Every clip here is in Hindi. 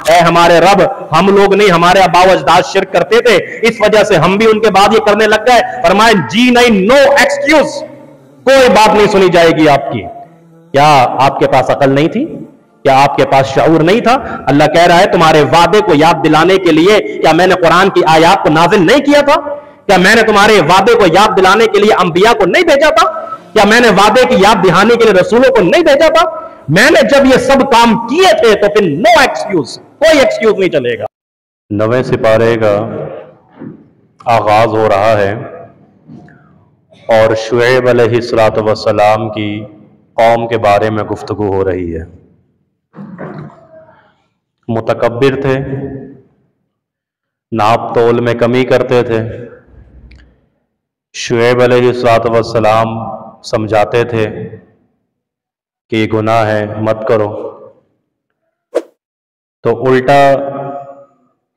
ऐ हमारे रब, हम लोग नहीं, हमारे आबा अजदाद शिर्क करते थे, इस वजह से हम भी उनके बाद ये करने लग गए। फरमाए जी नहीं, नो एक्सक्यूज, कोई बात नहीं सुनी जाएगी आपकी। क्या आपके पास अकल नहीं थी? क्या आपके पास शऊर नहीं था? अल्लाह कह रहा है तुम्हारे वादे को याद दिलाने के लिए क्या मैंने कुरान की आयात को नाजिल नहीं किया था? क्या मैंने तुम्हारे वादे को याद दिलाने के लिए अंबिया को नहीं भेजा था? क्या मैंने वादे की याद दिलाने के लिए रसूलों को नहीं भेजा था? मैंने जब ये सब काम किए थे तो फिर नो एक्सक्यूज, कोई एक्सक्यूज नहीं चलेगा। 9वें सिपारे का आगाज हो रहा है और शुएब अलैहिस्सलातु वस्सलाम की कौम के बारे में गुफ्तगू हो रही है। मुतकब्बिर थे, नाप तोल में कमी करते थे। शुएब अलैहिस्सलातु वस्सलाम समझाते थे कि गुनाह है, मत करो, तो उल्टा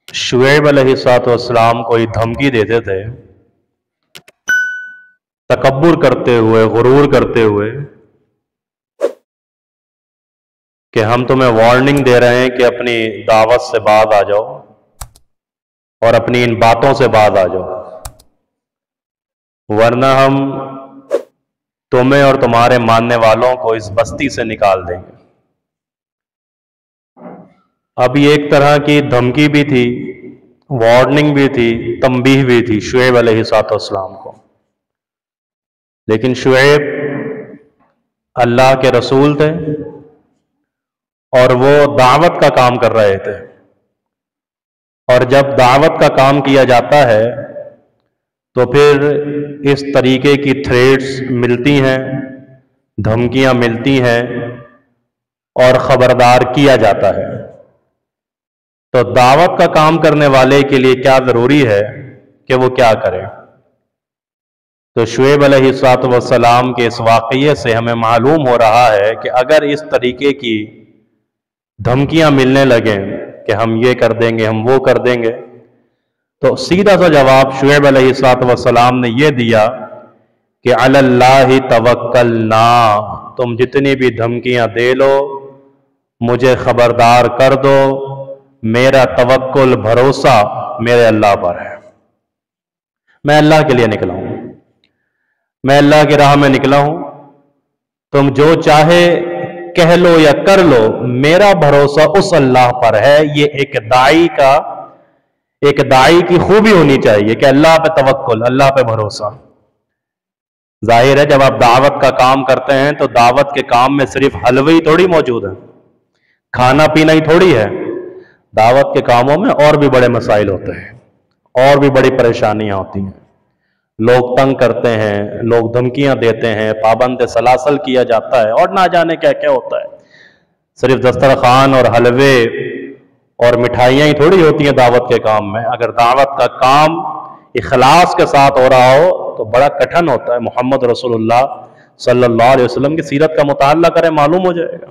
शुएब अलैहिस्सलातु वस्सलाम को धमकी देते थे, तकब्बुर करते हुए, गुरूर करते हुए, कि हम तुम्हें वार्निंग दे रहे हैं कि अपनी दावत से बाज आ जाओ और अपनी इन बातों से बाज आ जाओ, वरना हम तुम्हें और तुम्हारे मानने वालों को इस बस्ती से निकाल देंगे। अब ये एक तरह की धमकी भी थी, वार्निंग भी थी, तंबीह भी थी शुएब अलैहिस्सलाम को। लेकिन शुएब अल्लाह के रसूल थे और वो दावत का काम कर रहे थे, और जब दावत का काम किया जाता है तो फिर इस तरीके की थ्रेट्स मिलती हैं, धमकियां मिलती हैं और खबरदार किया जाता है। तो दावत का काम करने वाले के लिए क्या जरूरी है कि वो क्या करे? तो शुएब अलैहिस्सलातु वस्सलाम के इस वाक़ये से हमें मालूम हो रहा है कि अगर इस तरीके की धमकियां मिलने लगें कि हम ये कर देंगे, हम वो कर देंगे, तो सीधा सा जवाब शुएब अलैहिस्सलातु वस्सलाम ने यह दिया कि अलल्लाहि तवक्कलना, तुम जितनी भी धमकियां दे लो, मुझे खबरदार कर दो, मेरा तवक्कुल, भरोसा मेरे अल्लाह पर है। मैं अल्लाह के लिए निकला हूं, मैं अल्लाह की राह में निकला हूं, तुम जो चाहे कह लो या कर लो, मेरा भरोसा उस अल्लाह पर है। ये एक दाई की खूबी होनी चाहिए कि अल्लाह पे तवक्कुल, अल्लाह पे भरोसा। जाहिर है जब आप दावत का काम करते हैं तो दावत के काम में सिर्फ हलवे ही थोड़ी मौजूद है, खाना पीना ही थोड़ी है। दावत के कामों में और भी बड़े मसाइल होते हैं, और भी बड़ी परेशानियां होती हैं। लोग तंग करते हैं, लोग धमकियां देते हैं, पाबंद सलासल किया जाता है, और ना जाने क्या क्या होता है। सिर्फ दस्तरखान और हलवे और मिठाइयाँ ही थोड़ी होती हैं दावत के काम में। अगर दावत का काम इखलास के साथ हो रहा हो तो बड़ा कठिन होता है। मोहम्मद रसूलुल्लाह सल्लल्लाहु अलैहि वसल्लम की सीरत का मुताला करें, मालूम हो जाएगा।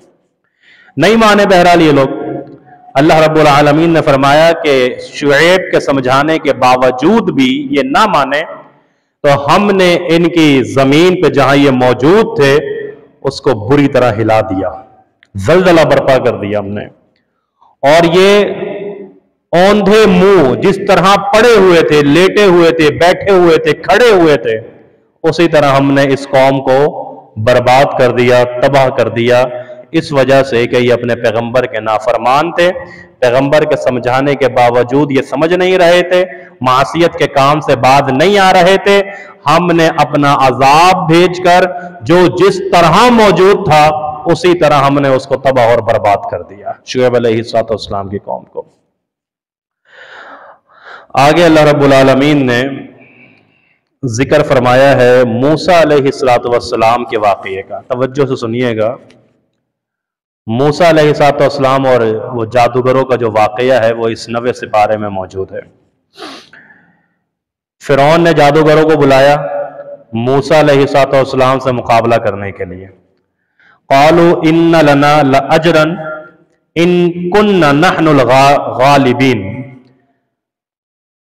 नहीं माने बहरहाल ये लोग। अल्लाह रब्बुल आलमीन ने फरमाया कि शुएब के समझाने के बावजूद भी ये ना माने तो हमने इनकी जमीन पे जहां ये मौजूद थे उसको बुरी तरह हिला दिया, जलजला बर्पा कर दिया हमने। और ये औंधे मुंह जिस तरह पड़े हुए थे, लेटे हुए थे, बैठे हुए थे, खड़े हुए थे, उसी तरह हमने इस कौम को बर्बाद कर दिया, तबाह कर दिया, इस वजह से कि ये अपने पैगंबर के नाफरमान थे। पैगंबर के समझाने के बावजूद ये समझ नहीं रहे थे, मासियत के काम से बाज नहीं आ रहे थे। हमने अपना अजाब भेजकर जो जिस तरह मौजूद था उसी तरह हमने उसको तबाह और बर्बाद कर दिया, शुएब अलैहिस्सलाम की कौम को। आगे अल्लाह रब्बुल आलमीन ने जिक्र फरमाया है मूसा अलैहिस्सलाम के वाक़ये का। तवज्जो से सुनिएगा। मूसा अलैहिस्सलाम और वो जादूगरों का जो वाक़या है वो इस 9वें सिपारे में मौजूद है। फिरौन ने जादूगरों को बुलाया मूसा अलैहिस्सलाम से मुकाबला करने के लिए। क़ालू इन्ना लना लअजरन इन कुन्ना नहनुल गालिबीन।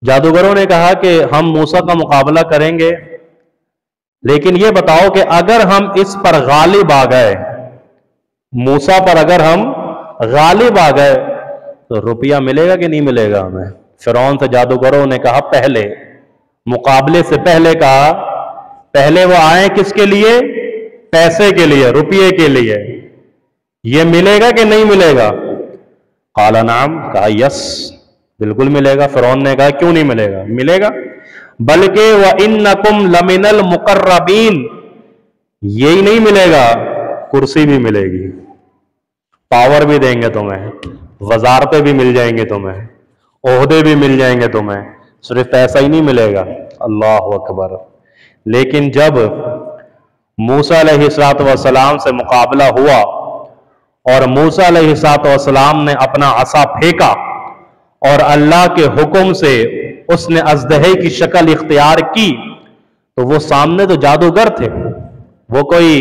जादूगरों ने कहा कि हम मूसा का मुकाबला करेंगे, लेकिन ये बताओ कि अगर हम इस पर गालिब आ गए, मूसा पर अगर हम गालिब आ गए, तो रुपया मिलेगा कि नहीं मिलेगा हमें? फिरौन से जादूगरों ने कहा, पहले मुकाबले से पहले कहा, पहले वो आए किसके लिए? पैसे के लिए, रुपये के लिए। ये मिलेगा कि नहीं मिलेगा? काला नाम, कहा यस बिल्कुल मिलेगा। फिरौन ने कहा, क्यों नहीं मिलेगा? मिलेगा, बल्कि व इन्नकुम लमिनल मुकर्रबीन, यही नहीं मिलेगा, कुर्सी भी मिलेगी, पावर भी देंगे तुम्हें, वजारतें भी मिल जाएंगे तुम्हें, ओहदे भी मिल जाएंगे तुम्हें, सिर्फ पैसा ही नहीं मिलेगा। अल्लाह अकबर। लेकिन जब मूसा अलैहिस्सलाम से मुकाबला हुआ और मूसा अलैहिस्सलाम ने अपना असा फेंका और अल्लाह के हुक्म से उसने अजदहे की शक्ल इख्तियार की, तो वो सामने तो जादूगर थे, वो कोई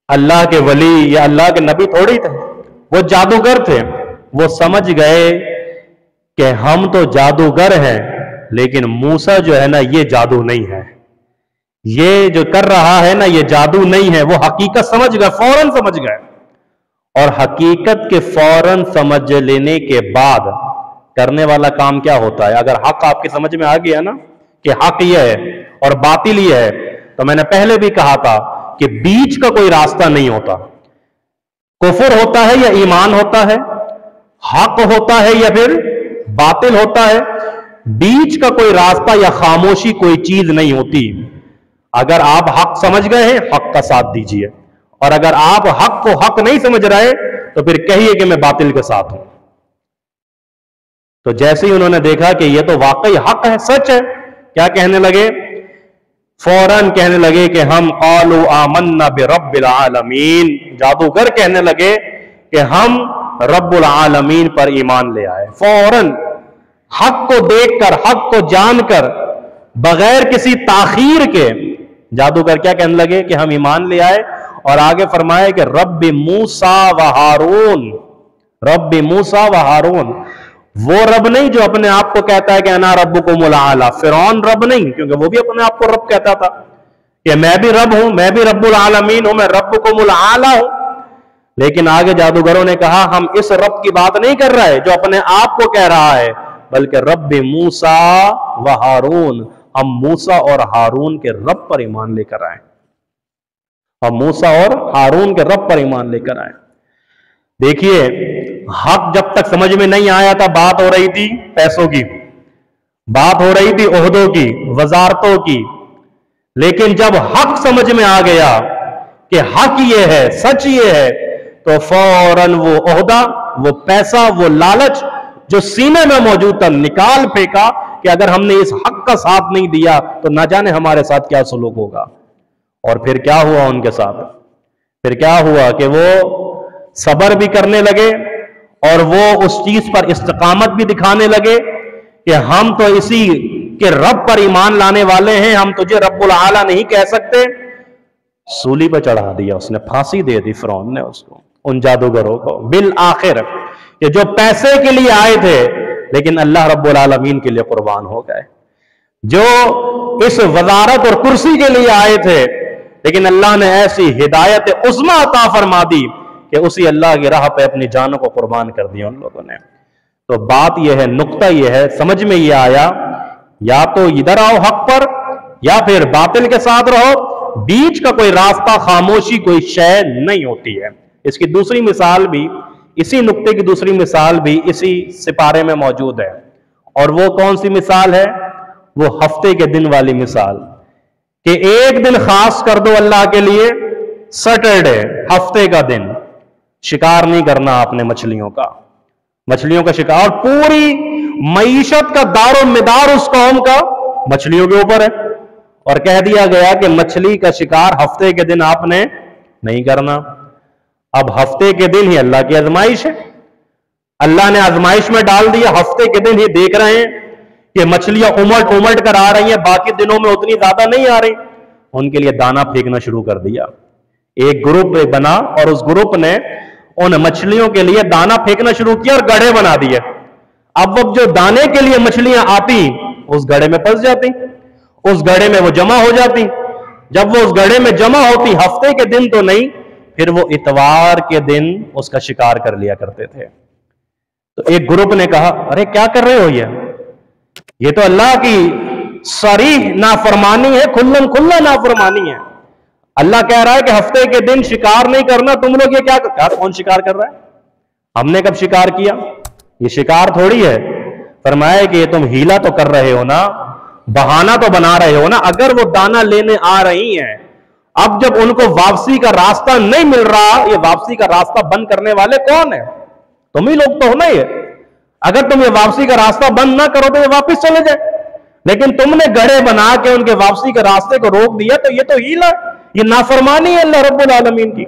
अल्लाह के वली या अल्लाह के नबी थोड़ी थे, वो जादूगर थे। वो समझ गए कि हम तो जादूगर हैं, लेकिन मूसा जो है ना, ये जादू नहीं है, ये जो कर रहा है ना, ये जादू नहीं है। वो हकीकत समझ गए, फौरन समझ गए। और हकीकत के फौरन समझ लेने के बाद करने वाला काम क्या होता है? अगर हक आपकी समझ में आ गया ना कि हक ये है और बातिल ये है, तो मैंने पहले भी कहा था कि बीच का कोई रास्ता नहीं होता। कुफर होता है या ईमान होता है, हक होता है या फिर बातिल होता है, बीच का कोई रास्ता या खामोशी कोई चीज नहीं होती। अगर आप हक समझ गए हैं, हक का साथ दीजिए, और अगर आप हक को हक नहीं समझ रहे तो फिर कहिए कि मैं बातिल के साथ हूं। तो जैसे ही उन्होंने देखा कि यह तो वाकई हक है, सच है, क्या कहने लगे? फौरन कहने लगे कि हम क़ालू आमन्ना बिरब्बिल आलमीन, जादूगर कहने लगे कि हम रब्बुल आलमीन पर ईमान ले आए। फौरन हक को देखकर, हक को जानकर, बगैर किसी ताखीर के जादूगर क्या कहने लगे कि हम ईमान ले आए। और आगे फरमाए कि रब्बि मूसा व हारून, रब्बि मूसा व हारून, वो रब नहीं जो अपने आप को कहता है कि अना रब्बुकुमुल आला। फिरौन रब नहीं, क्योंकि वो भी अपने आप को रब कहता था कि मैं भी रब हूं, मैं भी रब्बुल आलमीन हूं, मैं रब्बुकुमुल आला हूं। लेकिन आगे जादूगरों ने कहा, हम इस रब की बात नहीं कर रहे जो अपने आप को कह रहा है, बल्कि रब्बि मूसा व हारून, हम मूसा और हारून के रब पर ईमान लेकर आए, हम मूसा और हारून के रब पर ईमान लेकर आए। देखिए, हक जब तक समझ में नहीं आया था, बात हो रही थी पैसों की, बात हो रही थी ओहदों की, वजारतों की। लेकिन जब हक समझ में आ गया कि हक ये है, सच ये है, तो फौरन वो ओहदा, वो पैसा, वो लालच जो सीने में मौजूद था, निकाल फेंका कि अगर हमने इस हक का साथ नहीं दिया तो ना जाने हमारे साथ क्या सलूक होगा। और फिर क्या हुआ उनके साथ? फिर क्या हुआ कि वो सब्र भी करने लगे और वो उस चीज पर इस्तिकामत भी दिखाने लगे कि हम तो इसी के रब पर ईमान लाने वाले हैं, हम तुझे रब्बुल आला नहीं कह सकते। सूली पर चढ़ा दिया उसने, फांसी दे दी फिरौन ने उसको, उन जादूगरों को। बिल आखिर ये जो पैसे के लिए आए थे, लेकिन अल्लाह रब्बुल आलमीन के लिए कुर्बान हो गए। जो इस वजारत और कुर्सी के लिए आए थे, लेकिन अल्लाह ने ऐसी हिदायत उस्मा अता फरमा दी कि उसी अल्लाह की राह पे अपनी जानों को कुर्बान कर दिया उन लोगों ने। तो बात यह है, नुक्ता यह है, समझ में यह आया, या तो इधर आओ हक पर या फिर बातिल के साथ रहो, बीच का कोई रास्ता, खामोशी कोई शय नहीं होती है। इसकी दूसरी मिसाल भी, इसी नुक्ते की दूसरी मिसाल भी इसी सिपारे में मौजूद है। और वो कौन सी मिसाल है? वो हफ्ते के दिन वाली मिसाल, कि एक दिन खास कर दो अल्लाह के लिए, सैटरडे, हफ्ते का दिन, शिकार नहीं करना आपने मछलियों का, मछलियों का शिकार। पूरी मईशत का दारो मिदार उस कौम का मछलियों के ऊपर है, और कह दिया गया कि मछली का शिकार हफ्ते के दिन आपने नहीं करना। अब हफ्ते के दिन ही अल्लाह की आजमाइश है, अल्लाह ने आजमाइश में डाल दिया। हफ्ते के दिन ही देख रहे हैं कि मछलियां उमड़ उमड़ कर आ रही हैं, बाकी दिनों में उतनी ज्यादा नहीं आ रही। उनके लिए दाना फेंकना शुरू कर दिया। एक ग्रुप बना और उस ग्रुप ने उन मछलियों के लिए दाना फेंकना शुरू किया और गड्ढे बना दिए। अब वो जो दाने के लिए मछलियां आती, उस गड्ढे में फंस जाती, उस गड्ढे में वो जमा हो जाती। जब वो उस गड्ढे में जमा होती, हफ्ते के दिन तो नहीं, फिर वो इतवार के दिन उसका शिकार कर लिया करते थे। तो एक ग्रुप ने कहा, अरे क्या कर रहे हो, ये तो अल्लाह की सारी नाफरमानी है, खुल्लम खुल्ला नाफरमानी है। अल्लाह कह रहा है कि हफ्ते के दिन शिकार नहीं करना, तुम लोग ये क्या कौन शिकार कर रहा है? हमने कब शिकार किया? ये शिकार थोड़ी है। फरमाया कि ये तुम हीला तो कर रहे हो ना, बहाना तो बना रहे हो ना। अगर वो दाना लेने आ रही हैं, अब जब उनको वापसी का रास्ता नहीं मिल रहा, ये वापसी का रास्ता बंद करने वाले कौन है? तुम ही लोग तो हो ना। ये अगर तुम ये वापसी का रास्ता बंद ना करो तो ये वापस चले जाए, लेकिन तुमने गढ़े बना के उनके वापसी के रास्ते को रोक दिया, तो ये तो हीला, ये नाफरमानी है अल्लाह रब्बुल आलमीन की।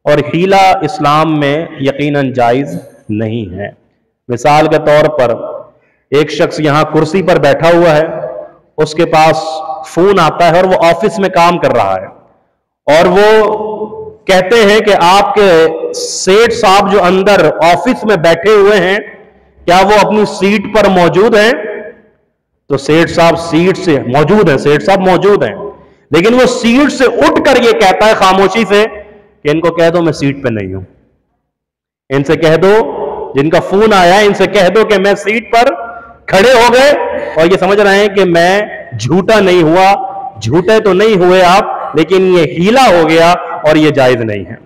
और हीला इस्लाम में यकीनन जायज नहीं है। मिसाल के तौर पर एक शख्स यहां कुर्सी पर बैठा हुआ है, उसके पास फोन आता है और वो ऑफिस में काम कर रहा है, और वो कहते हैं कि आपके सेठ साहब जो अंदर ऑफिस में बैठे हुए हैं, क्या वो अपनी सीट पर मौजूद हैं? तो सेठ साहब सीट से मौजूद है, सेठ साहब मौजूद हैं, लेकिन वो सीट से उठकर ये कहता है खामोशी से कि इनको कह दो मैं सीट पे नहीं हूं, इनसे कह दो, जिनका फोन आया है इनसे कह दो कि मैं सीट पर खड़े हो गए, और ये समझ रहे हैं कि मैं झूठा नहीं हुआ। झूठे तो नहीं हुए आप, लेकिन ये हीला हो गया और ये जायज नहीं है।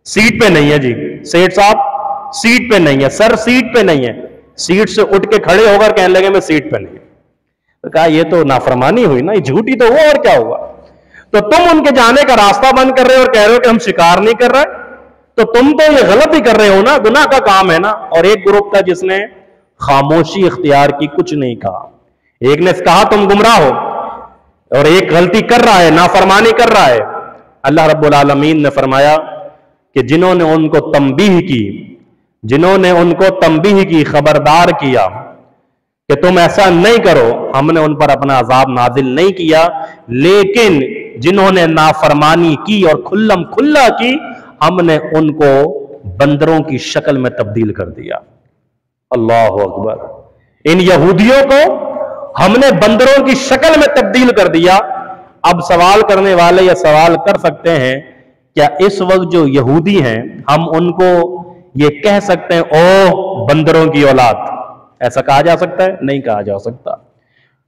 सीट पे नहीं है जी, सेठ साहब सीट पे नहीं है, सर सीट पे नहीं है, सीट से उठ के खड़े होकर कहने लगे मैं सीट पे नहीं। तो कहा ये तो नाफरमानी हुई ना, ये झूठी तो हुआ, और क्या हुआ? तो तुम उनके जाने का रास्ता बंद कर रहे हो और कह रहे हो कि हम शिकार नहीं कर रहे, तो तुम तो ये गलत ही कर रहे हो ना, गुनाह का काम है ना। और एक ग्रुप था जिसने खामोशी इख्तियार की, कुछ नहीं कहा। एक ने कहा तुम गुमराह हो, और एक गलती कर रहा है, नाफरमानी कर रहा है। अल्लाह रब्बुल आलमीन ने फरमाया कि जिन्होंने उनको तंबीह की, जिन्होंने उनको तंबीह की, खबरदार किया कि तुम ऐसा नहीं करो, हमने उन पर अपना अजाब नाजिल नहीं किया, लेकिन जिन्होंने नाफरमानी की और खुल्लम खुल्ला की, हमने उनको बंदरों की शक्ल में तब्दील कर दिया। अल्लाह अकबर। इन यहूदियों को हमने बंदरों की शक्ल में तब्दील कर दिया। अब सवाल करने वाले यह सवाल कर सकते हैं, क्या इस वक्त जो यहूदी हैं, हम उनको ये कह सकते हैं ओ बंदरों की औलाद? ऐसा कहा जा सकता है? नहीं कहा जा सकता,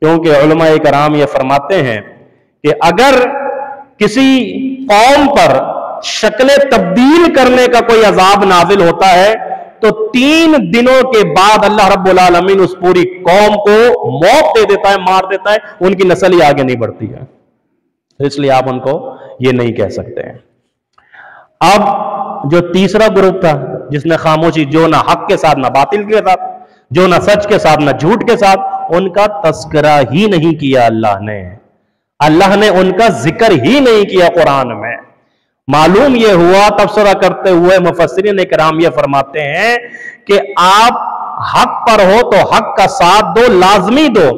क्योंकि उलमाए कराम ये फरमाते हैं कि अगर किसी कौम पर शक्लें तब्दील करने का कोई अजाब नाजिल होता है, तो 3 दिनों के बाद अल्लाह रब्बुल आलमीन उस पूरी कौम को मौत दे देता है, मार देता है, उनकी नस्ल ही आगे नहीं बढ़ती है। इसलिए आप उनको ये नहीं कह सकते हैं। अब जो तीसरा ग्रुप था जिसने खामोशी, जो ना हक के साथ ना बातिल के साथ, जो ना सच के साथ ना झूठ के साथ, उनका तस्करा ही नहीं किया अल्लाह ने उनका जिक्र ही नहीं किया कुरान में। मालूम यह हुआ, तबसरा करते हुए मुफस्सिरीन इकराम ये फरमाते हैं कि आप हक पर हो तो हक का साथ दो, लाजमी दो,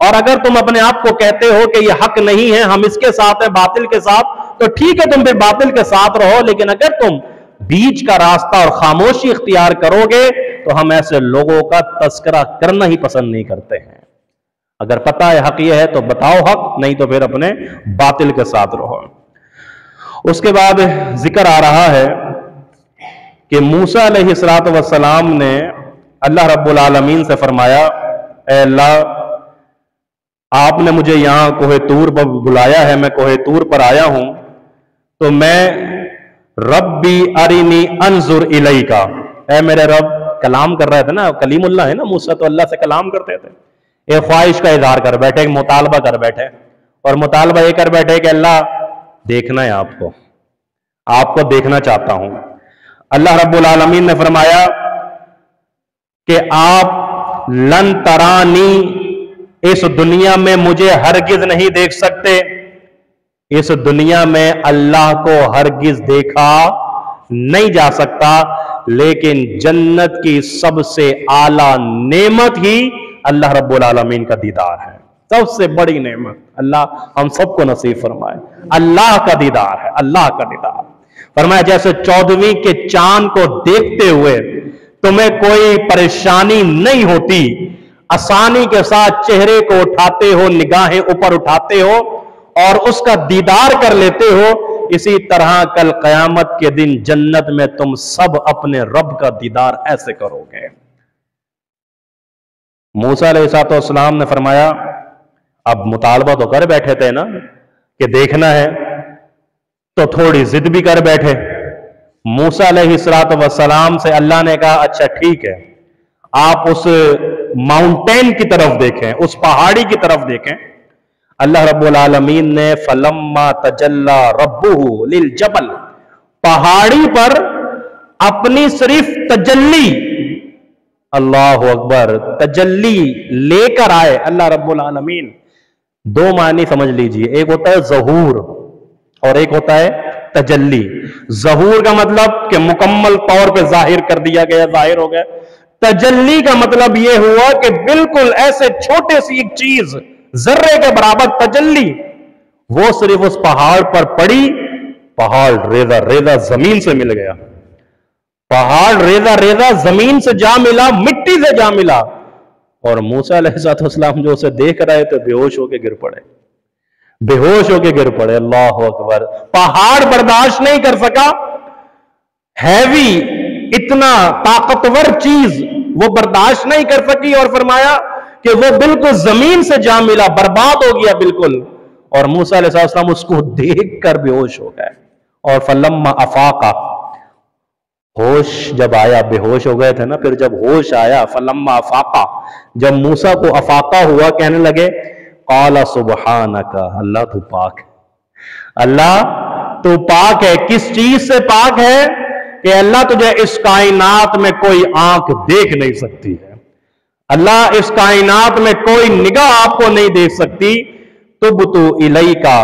और अगर तुम अपने आप को कहते हो कि ये हक नहीं है, हम इसके साथ है, बातिल के साथ, तो ठीक है, तुम फिर बातिल के साथ रहो। लेकिन अगर तुम बीच का रास्ता और खामोशी इख्तियार करोगे, तो हम ऐसे लोगों का तस्करा करना ही पसंद नहीं करते हैं। अगर पता है हक ये है तो बताओ हक, नहीं तो फिर अपने बातिल के साथ रहो। उसके बाद जिक्र आ रहा है कि मूसा अलैहिस्सलातु वस्सलाम ने अल्लाह रब्बुल आलमीन से फरमाया, ऐ अल्लाह, आपने मुझे यहां कोहे तूर पर बुलाया है, मैं कोहे तूर पर आया हूं, तो मैं रब्बी अरिनी अंजुर इलैका, ऐ मेरे रब, कलाम कर रहे थे ना, कलीमुल्लाह है ना मूसा, तो अल्लाह से कलाम करते थे। एक ख्वाहिश का इजहार कर बैठे, एक मुतालबा कर बैठे, और मुतालबा ये कर बैठे कि अल्लाह देखना है आपको, आपको देखना चाहता हूं। अल्लाह रब्बुल आलमीन ने फरमाया कि आप लन तरानी, इस दुनिया में मुझे हरगिज नहीं देख सकते। इस दुनिया में अल्लाह को हरगिज देखा नहीं जा सकता, लेकिन जन्नत की सबसे आला नेमत ही अल्लाह रब्बुल आलमीन का दीदार है। सबसे बड़ी नेमत अल्लाह हम सबको नसीब फरमाए, अल्लाह का दीदार है, अल्लाह का दीदार। फरमाया जैसे 14वीं के चांद को देखते हुए तुम्हें कोई परेशानी नहीं होती, आसानी के साथ चेहरे को उठाते हो, निगाहें ऊपर उठाते हो और उसका दीदार कर लेते हो, इसी तरह कल कयामत के दिन जन्नत में तुम सब अपने रब का दीदार ऐसे करोगे। मूसा अलैहिस्सलाम ने फरमाया, अब मुतालबा तो कर बैठे थे ना कि देखना है, तो थोड़ी जिद भी कर बैठे। मूसा अलैहिस्सलाम से अल्लाह ने कहा, अच्छा ठीक है, आप उस माउंटेन की तरफ देखें, उस पहाड़ी की तरफ देखें। अल्लाह रब्बुल आलमीन ने फलम्मा तजल्ला रब्बुहु लिल जबल, पहाड़ी पर अपनी सिर्फ तजल्ली, अल्लाह अकबर, तजल्ली लेकर आए अल्लाह रब्बुल आलमीन। दो मानी समझ लीजिए, एक होता है ज़हूर और एक होता है तजल्ली। ज़हूर का मतलब कि मुकम्मल तौर पे जाहिर कर दिया गया, जाहिर हो गया। तजल्ली का मतलब यह हुआ कि बिल्कुल ऐसे छोटे सी एक चीज, जर्रे के बराबर तजल्ली, वो सिर्फ उस पहाड़ पर पड़ी। पहाड़ रेजा रेजा जमीन से मिल गया, पहाड़ रेजा रेजा जमीन से जा मिला, मिट्टी से जा मिला। और मूसा अलैहिस्सलाम जो उसे देख रहे थे बेहोश होके गिर पड़े, बेहोश होके गिर पड़े। अल्लाह अकबर। पहाड़ बर्दाश्त नहीं कर सका, हैवी, इतना ताकतवर चीज वो बर्दाश्त नहीं कर सकी, और फरमाया कि वो बिल्कुल जमीन से जा मिला, बर्बाद हो गया बिल्कुल। और मूसा अलैहिस्सलाम उसको देखकर बेहोश हो गए। और फलम्मा अफाका, होश जब आया, बेहोश हो गए थे ना, फिर जब होश आया, फलम्मा अफाका, जब मूसा को अफाका हुआ, कहने लगे, काला सुबहानका, अल्लाह तू पाक है, अल्लाह तू पाक है। किस चीज से पाक है? कि अल्लाह तुझे इस कायनात में कोई आंख देख नहीं सकती है, अल्लाह इस कायनात में कोई निगाह आपको नहीं देख सकती। तुबतु इलैका,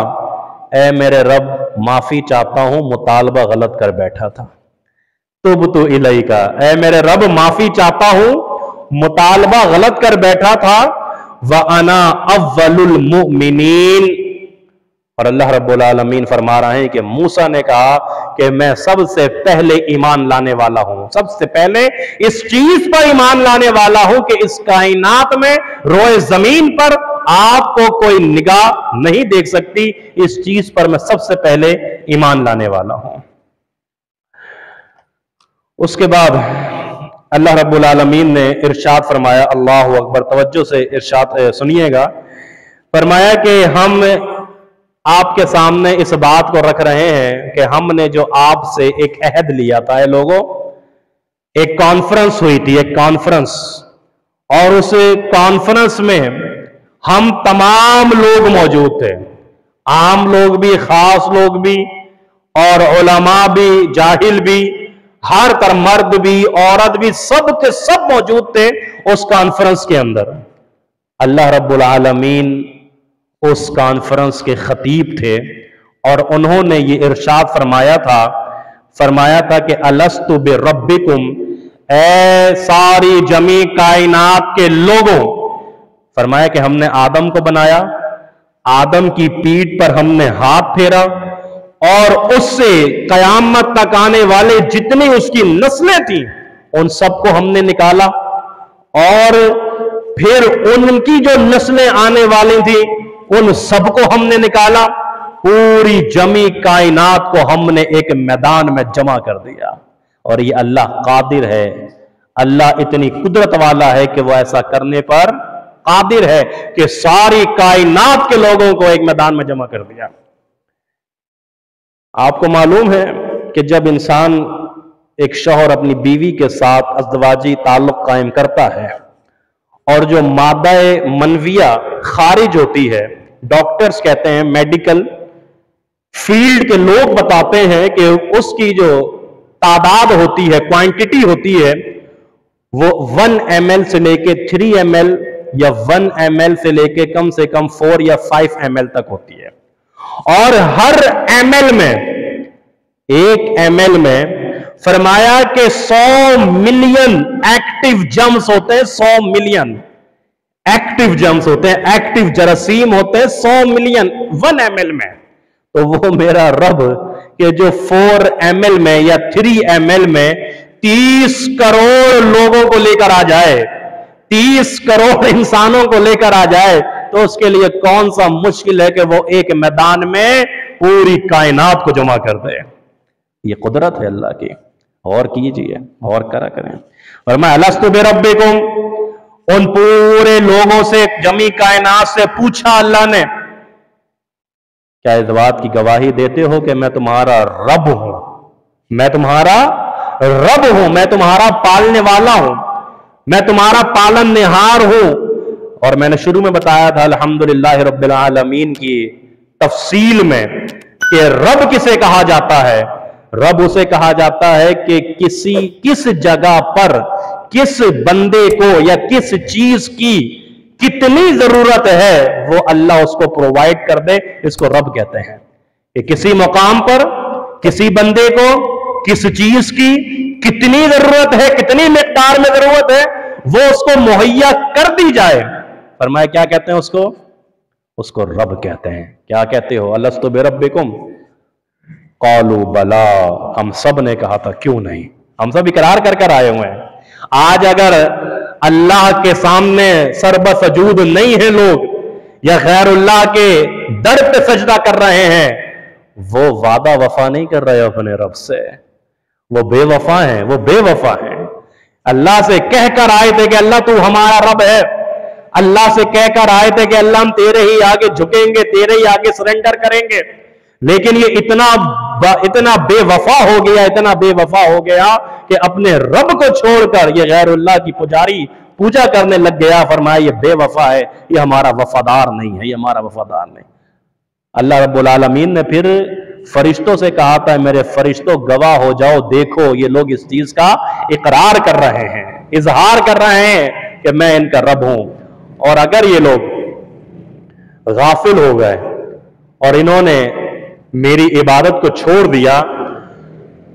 ऐ मेरे रब, माफी चाहता हूं, मुतालबा गलत कर बैठा था। तुबतु इलैका, ऐ मेरे रब, माफी चाहता हूं, मुतालबा गलत कर बैठा था। व अना अव्वलुल मुमिनीन, और अल्लाह रब्बुल आलमीन फरमा रहे हैं कि मूसा ने कहा कि मैं सबसे पहले ईमान लाने वाला हूं, सबसे पहले इस चीज पर ईमान लाने वाला हूं कि इस कायनात में, रोए जमीन पर आपको कोई निगाह नहीं देख सकती। इस चीज पर मैं सबसे पहले ईमान लाने वाला हूं। उसके बाद अल्लाह रब्बुल आलमीन ने इरशाद फरमाया, अल्लाह अकबर, तवज्जो से इरशाद सुनिएगा। फरमाया कि हम आपके सामने इस बात को रख रहे हैं कि हमने जो आपसे एक अहद लिया था, ये लोगों, एक कॉन्फ्रेंस हुई थी, एक कॉन्फ्रेंस, और उस कॉन्फ्रेंस में हम तमाम लोग मौजूद थे, आम लोग भी, खास लोग भी, और उलमा भी, जाहिल भी, हर तरह, मर्द भी, औरत भी, सब के सब मौजूद थे उस कॉन्फ्रेंस के अंदर। अल्लाह रब्बुल आलमीन उस कॉन्फ्रेंस के खतीब थे, और उन्होंने ये इरशाद फरमाया था कि अलस्तु बिरब्बिकुम, ऐ सारी जमी कायनात के लोगों, फरमाया कि हमने आदम को बनाया, आदम की पीठ पर हमने हाथ फेरा, और उससे कयामत तक आने वाले जितनी उसकी नस्लें थी, उन सबको हमने निकाला, और फिर उनकी जो नस्लें आने वाली थी, उन सबको हमने निकाला। पूरी जमी कायनात को हमने एक मैदान में जमा कर दिया। और ये अल्लाह कादिर है, अल्लाह इतनी कुदरत वाला है कि वो ऐसा करने पर कादिर है कि सारी कायनात के लोगों को एक मैदान में जमा कर दिया। आपको मालूम है कि जब इंसान, एक शौहर अपनी बीवी के साथ अज़दवाजी ताल्लुक कायम करता है, और जो मादा मनविया खारिज होती है, डॉक्टर्स कहते हैं, मेडिकल फील्ड के लोग बताते हैं कि उसकी जो तादाद होती है, क्वांटिटी होती है, वो 1 ml से लेके 3 ml या 1 ml से लेके कम से कम 4 या 5 ml तक होती है। और हर ml में, 1 ml में फरमाया कि 100 मिलियन एक्टिव जर्म्स होते हैं, 100 मिलियन एक्टिव जर्म्स होते हैं, एक्टिव जरासीम होते हैं 100 मिलियन 1 ml में। तो वो मेरा रब के जो 4 ml में या 3 ml में 30 करोड़ लोगों को लेकर आ जाए, 30 करोड़ इंसानों को लेकर आ जाए, तो उसके लिए कौन सा मुश्किल है कि वो एक मैदान में पूरी कायनात को जमा कर दे। ये कुदरत है अल्लाह की। और कीजिए, और करा करें। और मैं अलस्तु बिरब्बिकुम, उन पूरे लोगों से, जमी कायनात से पूछा अल्लाह ने, क्या इस बात की गवाही देते हो कि मैं तुम्हारा रब हूं? मैं तुम्हारा रब हूं, मैं तुम्हारा पालने वाला हूं, मैं तुम्हारा पालननिहार हूं। और मैंने शुरू में बताया था अल्हम्दुलिल्लाह रब्बिल आलमीन की तफसील में कि रब किसे कहा जाता है। रब उसे कहा जाता है कि किस जगह पर किस बंदे को या किस चीज की कितनी जरूरत है वो अल्लाह उसको प्रोवाइड कर दे, इसको रब कहते हैं। कि किसी मुकाम पर किसी बंदे को किस चीज की कितनी जरूरत है, कितनी मिकदार में जरूरत है, वो उसको मुहैया कर दी जाए। फरमाया क्या कहते हैं उसको? उसको रब कहते हैं। क्या कहते हो? अलस्तु बिरब्बिकुम क़ालू बला, हम सब ने कहा था क्यों नहीं। हम सब इकरार कर कर आए हुए हैं। आज अगर अल्लाह के सामने सरबसजूद नहीं है लोग, या गैरुल्लाह के दर पे सजदा कर रहे हैं, वो वादा वफा नहीं कर रहे अपने रब से, वो बेवफा हैं, वो बेवफा हैं। अल्लाह से कहकर आए थे कि अल्लाह तू हमारा रब है, अल्लाह से कहकर आए थे कि अल्लाह हम तेरे ही आगे झुकेंगे, तेरे ही आगे सरेंडर करेंगे। लेकिन ये इतना बेवफा हो गया, इतना बेवफा हो गया कि अपने रब को छोड़कर ये गैरुल्लाह की पुजारी पूजा करने लग गया। फरमाया ये बेवफा है, ये हमारा वफादार नहीं है, ये हमारा वफादार नहीं। अल्लाह रब्बुल आलमीन ने फिर फरिश्तों से कहा था, मेरे फरिश्तों गवाह हो जाओ, देखो ये लोग इस चीज का इकरार कर रहे हैं, इजहार कर रहे हैं कि मैं इनका रब हूं। और अगर ये लोग गाफिल हो गए और इन्होंने मेरी इबादत को छोड़ दिया,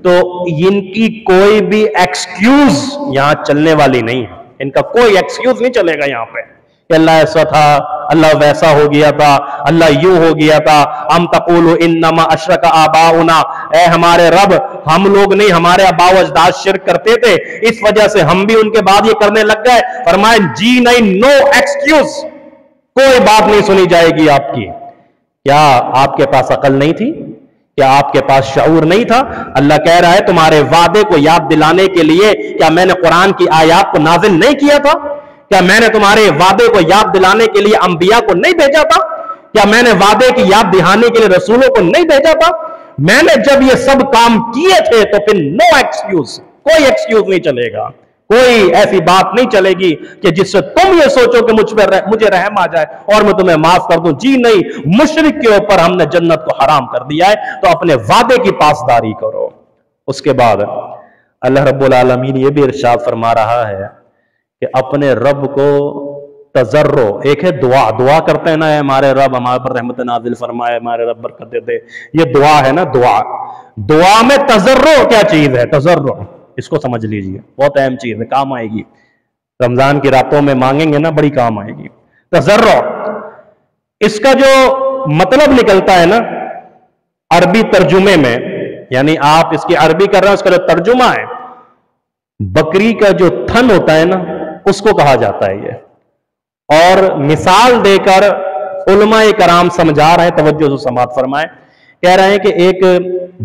तो इनकी कोई भी एक्सक्यूज यहां चलने वाली नहीं है। इनका कोई एक्सक्यूज नहीं चलेगा यहां पे, अल्लाह ऐसा था, अल्लाह वैसा हो गया था, अल्लाह यूं हो गया था। हम तक़ूलु इन्नमा अशरक आबाउना, ऐ हमारे रब, हम लोग नहीं, हमारे आबा अजदाद शिर्क करते थे, इस वजह से हम भी उनके बाद ये करने लग गए। फरमाया जी नहीं, नो एक्सक्यूज, कोई बात नहीं सुनी जाएगी आपकी। क्या आपके पास अकल नहीं थी? क्या आपके पास शऊर नहीं था? अल्लाह कह रहा है तुम्हारे वादे को याद दिलाने के लिए क्या मैंने कुरान की आयत को नाजिल नहीं किया था? क्या मैंने तुम्हारे वादे को याद दिलाने के लिए अंबिया को नहीं भेजा था? क्या मैंने वादे की याद दिलाने के लिए रसूलों को नहीं भेजा था? मैंने जब ये सब काम किए थे तो फिर नो एक्सक्यूज, कोई एक्सक्यूज नहीं चलेगा, कोई ऐसी बात नहीं चलेगी कि जिससे तुम ये सोचो कि मुझे रहम आ जाए और मैं तुम्हें माफ कर दूं। जी नहीं, मुशरिक के ऊपर हमने जन्नत को हराम कर दिया है, तो अपने वादे की पासदारी करो। उसके बाद अल्लाह रब्बुल आलमीन ये भी इरशाद फरमा रहा है कि अपने रब को तजर्रो, एक है दुआ, दुआ करते हैं ना, हमारे रब हमारे पर रहमत नाजिल फरमाए, हमारे रब बरकत दे दे, ये दुआ है ना, दुआ। दुआ में तजर्रो क्या चीज है? तजर्रो, इसको समझ लीजिए, बहुत अहम चीज है, काम आएगी। रमजान की रातों में मांगेंगे ना, बड़ी काम आएगी। तजर्रो, इसका जो मतलब निकलता है ना अरबी तर्जुमे में, यानी आप इसकी अरबी कर रहे हैं, उसका जो तर्जुमा है, बकरी का जो थन होता है ना, उसको कहा जाता है ये। और मिसाल देकर उलमाए कराम समझा रहे हैं, तवज्जो से समाअत फरमाए। कह रहे हैं कि एक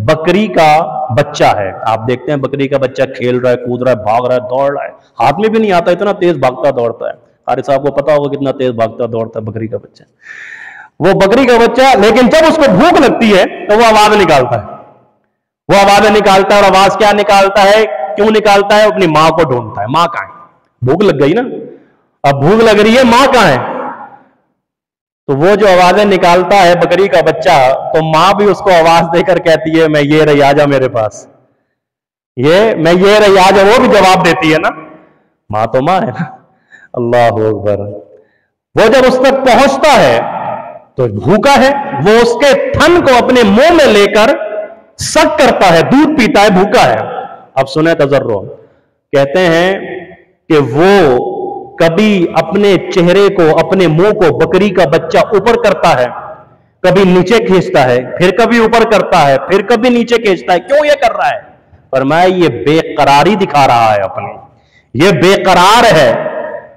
बकरी का बच्चा है, आप देखते हैं बकरी का बच्चा खेल रहा है, कूद रहा है, भाग रहा है, दौड़ रहा है, हाथ में भी नहीं आता, इतना तेज भागता दौड़ता है। हारी साहब को पता होगा कितना तेज भागता दौड़ता है बकरी का बच्चा। वो बकरी का बच्चा, लेकिन जब उसको भूख लगती है तो वो आवाज निकालता है, वो आवाज निकालता है। और आवाज क्या निकालता है, क्यों निकालता है? अपनी माँ को ढूंढता है, माँ कहाँ है? भूख लग गई ना, अब भूख लग रही है, माँ कहाँ है? तो वो जो आवाजें निकालता है बकरी का बच्चा, तो माँ भी उसको आवाज देकर कहती है मैं ये रही, आजा मेरे पास, मैं ये रही, आजा। वो भी जवाब देती है ना, माँ तो माँ है ना। अल्लाह अकबर। वो जब उस तक पहुंचता है तो भूखा है, वो उसके थन को अपने मुंह में लेकर सक करता है, दूध पीता है, भूखा है। अब सुने तजर्रो, कहते हैं कि वो कभी अपने चेहरे को, अपने मुंह को बकरी का बच्चा ऊपर करता है, कभी नीचे खींचता है, फिर कभी ऊपर करता है, फिर कभी नीचे खींचता है। क्यों ये कर रहा है? फरमाया ये बेकरारी दिखा रहा है अपनी, ये बेकरार है।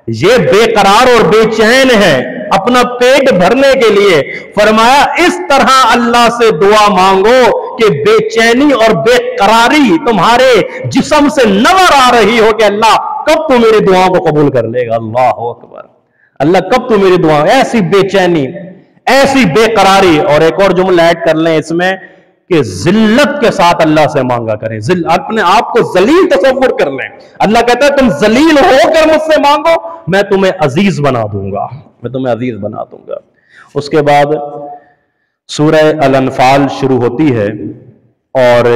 ये बेकरार और बेचैन है अपना पेट भरने के लिए। फरमाया इस तरह अल्लाह से दुआ मांगो कि बेचैनी और बेकरारी तुम्हारे जिस्म से नजर आ रही हो कि अल्लाह कब तू मेरी दुआओं को कबूल कर लेगा। अल्लाह अकबर, अल्लाह कब तू मेरी दुआ, ऐसी बेचैनी, ऐसी बेकरारी। और एक और जुमला ऐड कर लें इसमें कि जिल्लत के साथ अल्लाह से मांगा करें, अपने आप को जलील तसव्वुर कर लें। अल्लाह कहता है तुम जलील होकर मुझसे मांगो, मैं तुम्हें अजीज बना दूंगा, मैं तुम्हें अजीज बना दूंगा। उसके बाद सूरह अल-अनफाल शुरू होती है और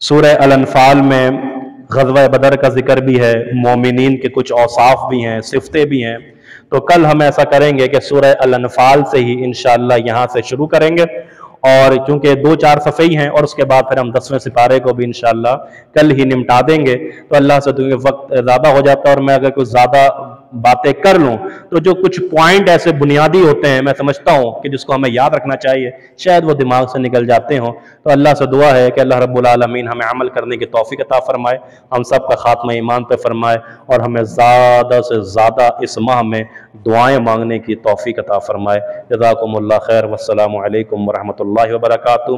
सूरह अल-अनफाल में ग़ज़वा बदर का जिक्र भी है, मोमिनीन के कुछ औसाफ भी हैं, सिफ़तें भी हैं। तो कल हम ऐसा करेंगे कि सूरह अल-अनफाल से ही इंशाअल्लाह यहाँ से शुरू करेंगे, और क्योंकि 2-4 सफ़े ही हैं और उसके बाद फिर हम 10वें सिपारे को भी इंशाअल्लाह कल ही निपटा देंगे। तो अल्लाह से क्योंकि वक्त ज़्यादा हो जाता है और मैं अगर कुछ ज़्यादा बातें कर लूँ तो जो कुछ पॉइंट ऐसे बुनियादी होते हैं मैं समझता हूँ कि जिसको हमें याद रखना चाहिए, शायद वो दिमाग से निकल जाते हों। तो अल्लाह से दुआ है कि अल्लाह रब्बुल आलमीन हमें अमल करने की तौफीक अता फरमाए, हम सब का खात्मा ईमान पे फरमाए और हमें ज़्यादा से ज़्यादा इस माह में दुआएं मांगने की तौफीक अता फरमाए। जज़ाकुमुल्लाह खैर, वस्सलामु अलैकुम वरहमतुल्लाहि वबरकातुहू।